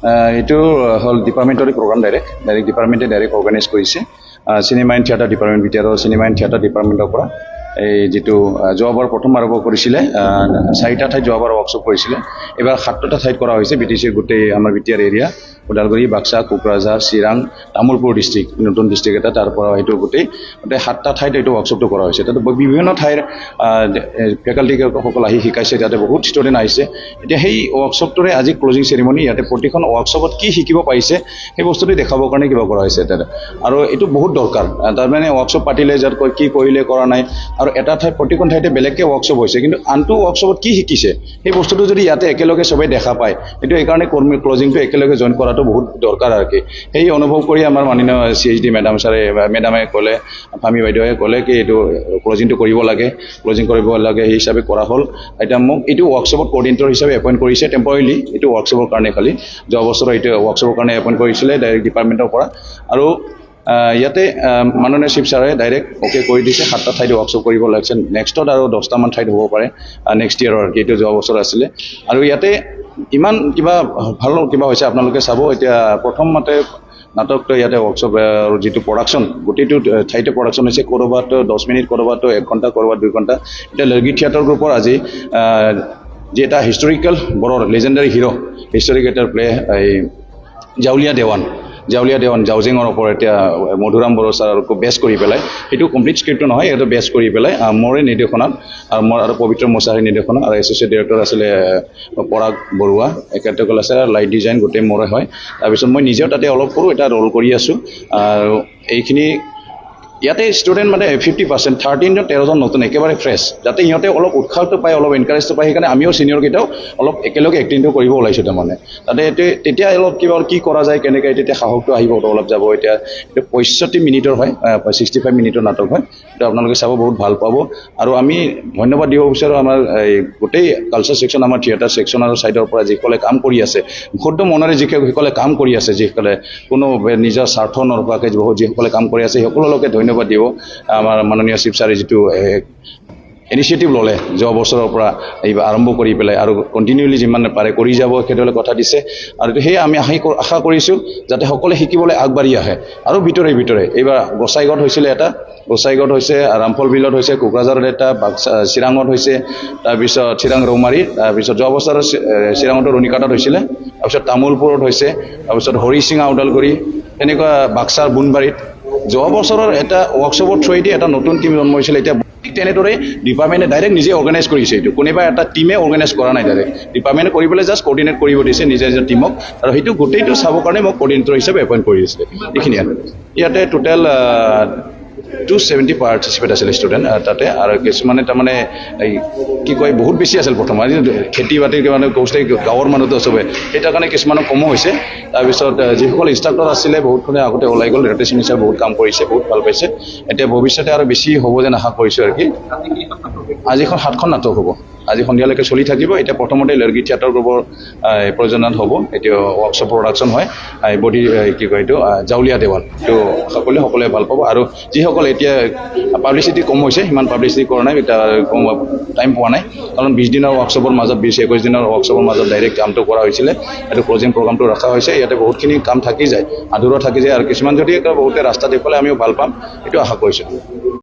এইটো হ'ল ডিপাৰ্টমেণ্টৰ প্ৰগ্ৰাম ডাইৰেক্ট ডিপাৰ্টমেণ্টে ডাইৰেক্ট অৰ্গেনাইজ কৰিছে চিনেমা এণ্ড থিয়েটাৰ ডিপাৰ্টমেণ্ট ভিতৰত চিনেমা এণ্ড থিয়েটাৰ ডিপাৰ্টমেণ্টৰ পৰা এই যিটো যোৱাবাৰ প্ৰথম আৰম্ভ কৰিছিলে 4টা ঠাইত যোৱাবাৰ ৱৰ্কশ্বপ কৰিছিলে এবাৰ 7টা ঠাইত কৰা হৈছে বিটিচিৰ গোটেই আমাৰ BTR area Udalguri Baksa Kokrajhar Chirang Tamulpur district নতুন ডিষ্ট্ৰিক্ট এটা তাৰ পৰা এইটো গোটেই 7টা ঠাইত এইটো ৱৰ্কশ্বপটো কৰা হৈছে তাতে বিভিন্ন ঠাইৰ ফেকাল্টিসকল আহি শিকাইছে তাতে বহুত ষ্টুডেণ্ট আহিছে এতিয়া সেই ৱৰ্কশ্বপটোৰে আজি ক্লজিং চেৰিমনি ইয়াতে প্ৰতিখন ৱৰ্কশ্বপত কি শিকিব পাৰিছে সেই বস্তুটো দেখাবৰ কাৰণে কিবা কৰা হৈছে তাতে আৰু এইটো বহুত দৰকাৰ তাৰমানে ৱৰ্কশ্বপ পাতিলে যাত কি কৰিলে কৰা নাই আৰু এটা ঠাইত প্ৰতিখন ঠাইতে বেলেগকৈ ৱৰ্কশ্বপ হৈছে কিন্তু আনটো ৱৰ্কশ্বপত কি শিকিছে সেই বস্তুটো যদি ইয়াতে একেলগে সবেই দেখা পায় এইটো এইকাৰণে ক্লজিংটো একেলগে জইন কৰাটো বহুত দৰকাৰ আৰু কি সেই অনুভৱ কৰি আমাৰ মাননীয় CHD মেডামে ক'লে ফামি বাইদেৱে ক'লে কি এইটো ক্লজিংটো কৰিব লাগে ক্লজিং কৰিব লাগে সেই হিচাপে কৰা হ'ল এতিয়া মোক এইটো ৱৰ্কশ্বপত কোঅৰ্ডিনেটৰ হিচাপে এপইণ্ট কৰিছে টেম্পৰেলি এইটো ৱৰ্কশ্বপৰ কাৰণে খালি যোৱা বছৰ এইটো ৱৰ্কশ্বপৰ কাৰণে এপইণ্ট কৰিছিলে ডাইৰেক্ট ডিপাৰ্টমেণ্টৰ পৰা আৰু ইয়াতে মাননীয় চিফ ছাৰে ডাইৰেক্ট অ'কে কৰি দিছে 7টা ঠাইত ৱৰ্কশ্বপ কৰিব লাগিছে নেক্সটত আৰু 10টামান ঠাইত হ'ব পাৰে নেক্সট ইয়েৰৰ এইটো যোৱা বছৰ আছিলে আৰু ইয়াতে ইমান কিবা ভাল কিবা হৈছে আপোনালোকে চাব এতিয়া প্ৰথমতে নাটকটো ইয়াতে ৱৰ্কশ্বপ আৰু যিটো প্ৰডাকশ্যন গোটেইটো ঠাইতে প্ৰডাকশ্যন হৈছে ক'ৰবাত 10 মিনিট ক'ৰবাত 1 ঘণ্টা ক'ৰবাত 2 ঘণ্টা এতিয়া লৰ্গী থিয়েটাৰ গ্ৰুপৰ আজি যি এটা হিষ্টৰিকেল বড়োৰ লেজেণ্ডাৰী হিৰ' হিষ্টৰিকেল প্লে এই জাউলীয়া দেৱান জাউজিঙৰ ওপৰত এতিয়া মধুৰাম বড়ো ছাৰকো বেছ কৰি পেলাই সেইটো কমপ্লিট স্ক্ৰিপ্টটো নহয় এইটো বেছ কৰি পেলাই মোৰে নিৰ্দেশনাত আৰু মোৰ আৰু পবিত্ৰ মোচাহাৰীৰ নিৰ্দেশনা আৰু এছ'চিয়েট ডিৰেক্টৰ আছিলে পৰাগ বৰুৱা এখেতসকল আছে লাইট ডিজাইন গোটেই মোৰে হয় তাৰপিছত মই নিজেও তাতে অলপ সৰু এটা ৰ'ল কৰি আছোঁ আৰু এইখিনি ইয়াতে ষ্টুডেণ্ট মানে 50% 13জন নতুন একেবাৰে ফ্ৰেছ যাতে সিহঁতে অলপ উৎসাহটো পায় অলপ এনকাৰেজটো পায় সেইকাৰণে আমিও চিনিয়ৰকেইটাও অলপ একেলগে এক্টিংটো কৰিব ওলাইছোঁ তাৰমানে তাতে তেতিয়া অলপ কিবা কি কৰা যায় কেনেকৈ তেতিয়া সাহসটো আহিব অলপ যাব এতিয়া এইটো 65 মিনিটৰ হয় 65 মিনিটৰ নাটক হয় এইটো আপোনালোকে চাব বহুত ভাল পাব আৰু আমি ধন্যবাদ দিব বিচাৰোঁ আমাৰ এই গোটেই কালচাৰ ছেকশ্যন আমাৰ থিয়েটাৰ ছেকশ্যনৰ ছাইডৰ পৰা যিসকলে কাম কৰি আছে শুদ্ধ মনেৰে যিসকলে কাম কৰি আছে যিসকলে কোনো নিজৰ স্বাৰ্থ নৰখাকৈ যিসকলে কাম কৰি আছে সকলোকে ধন্যবাদ দিব আমাৰ মাননীয় চিফ ছাৰে যিটো ইনিচিয়েটিভ ল'লে যোৱা বছৰৰ পৰা এইবাৰ আৰম্ভ কৰি পেলাই আৰু কণ্টিনিউলি যিমান পাৰে কৰি যাব সেইদৰে কথা দিছে আৰু সেয়ে আমি আশা কৰিছোঁ যাতে সকলোৱে শিকিবলৈ আগবাঢ়ি আহে আৰু ভিতৰে এইবাৰ গোসাইগাঁৱত হৈছিলে এটা গোসাইগাঁৱত হৈছে ৰামফল বিলত হৈছে কোকৰাঝাৰত এটা চিৰাঙত হৈছে তাৰপিছত চিৰাং ৰৌমাৰী তাৰপিছত যোৱা বছৰ চিৰাঙত ৰুণিকাটত হৈছিলে তাৰপিছত তামোলপুৰত হৈছে তাৰপিছত হৰিচিঙা ওদালগুৰি তেনেকুৱা বাক্সাৰ বুনবাৰীত যোৱা বছৰৰ এটা ৱৰ্কশ্বপৰ থ্ৰুৱেদি এটা নতুন টিম জন্ম হৈছিলে এতিয়া তেনেদৰে ডিপাৰ্টমেণ্টে ডাইৰেক্ট নিজে অৰ্গেনাইজ কৰিছে এইটো কোনোবা এটা টিমে অৰ্গেনাইজ কৰা নাই ডাইৰেক্ট ডিপাৰ্টমেণ্টে কৰিবলৈ জাষ্ট কোঅৰ্ডিনেট কৰিব দিছে নিজে টিমক আৰু সেইটো গোটেইটো চাবৰ কাৰণে মোক কোঅৰ্ডিনেটৰ হিচাপে এপইণ্ট কৰি দিছিলে এইখিনিয়ে ইয়াতে টোটেল 270 পাৰ্টিচিপেট আছিলে ষ্টুডেণ্ট তাতে আৰু কিছুমানে তাৰমানে এই কি কয় বহুত বেছি আছিল প্ৰথম খেতি বাতিৰ মানে কৈছে গাঁৱৰ মানুহটো চবে সেইটাৰ কাৰণে কিছুমানৰ কমো হৈছে তাৰপিছত যিসকল ইনষ্ট্ৰাক্টৰ আছিলে বহুতখনে আগতে ওলাই গ'ল ৰটেশ্যন হিচাপে বহুত কাম কৰিছে বহুত ভাল পাইছে এতিয়া ভৱিষ্যতে আৰু বেছি হ'ব যেন আশা কৰিছোঁ আৰু কি আজিখন 7খন নাটক হ'ব আজি সন্ধিয়ালৈকে চলি থাকিব এতিয়া প্ৰথমতে লৰ্গী থিয়েটাৰ গ্ৰুপৰ প্ৰয়োজনত হ'ব এতিয়া ৱৰ্কশ্বপ প্ৰডাকশ্যন হয় বডি কি কয় এইটো জাউলীয়া দেৱান এইটো সকলোৱে ভাল পাব আৰু যিসকল এতিয়া পাব্লিচিটি কম হৈছে সিমান পাব্লিচিটি কৰা নাই এতিয়া কম টাইম পোৱা নাই কাৰণ 20 দিনৰ ৱৰ্কশ্বপৰ মাজত 20-21 দিনৰ ৱৰ্কশ্বপৰ মাজত ডাইৰেক্ট কামটো কৰা হৈছিলে এইটো ক্লজিং প্ৰগ্ৰামটো ৰখা হৈছে ইয়াতে বহুতখিনি কাম থাকি যায় আধৰুৱা থাকি যায় আৰু কিছুমান যদি বহুতে ৰাস্তা দেখুৱালে আমিও ভাল পাম এইটো আশা কৰিছোঁ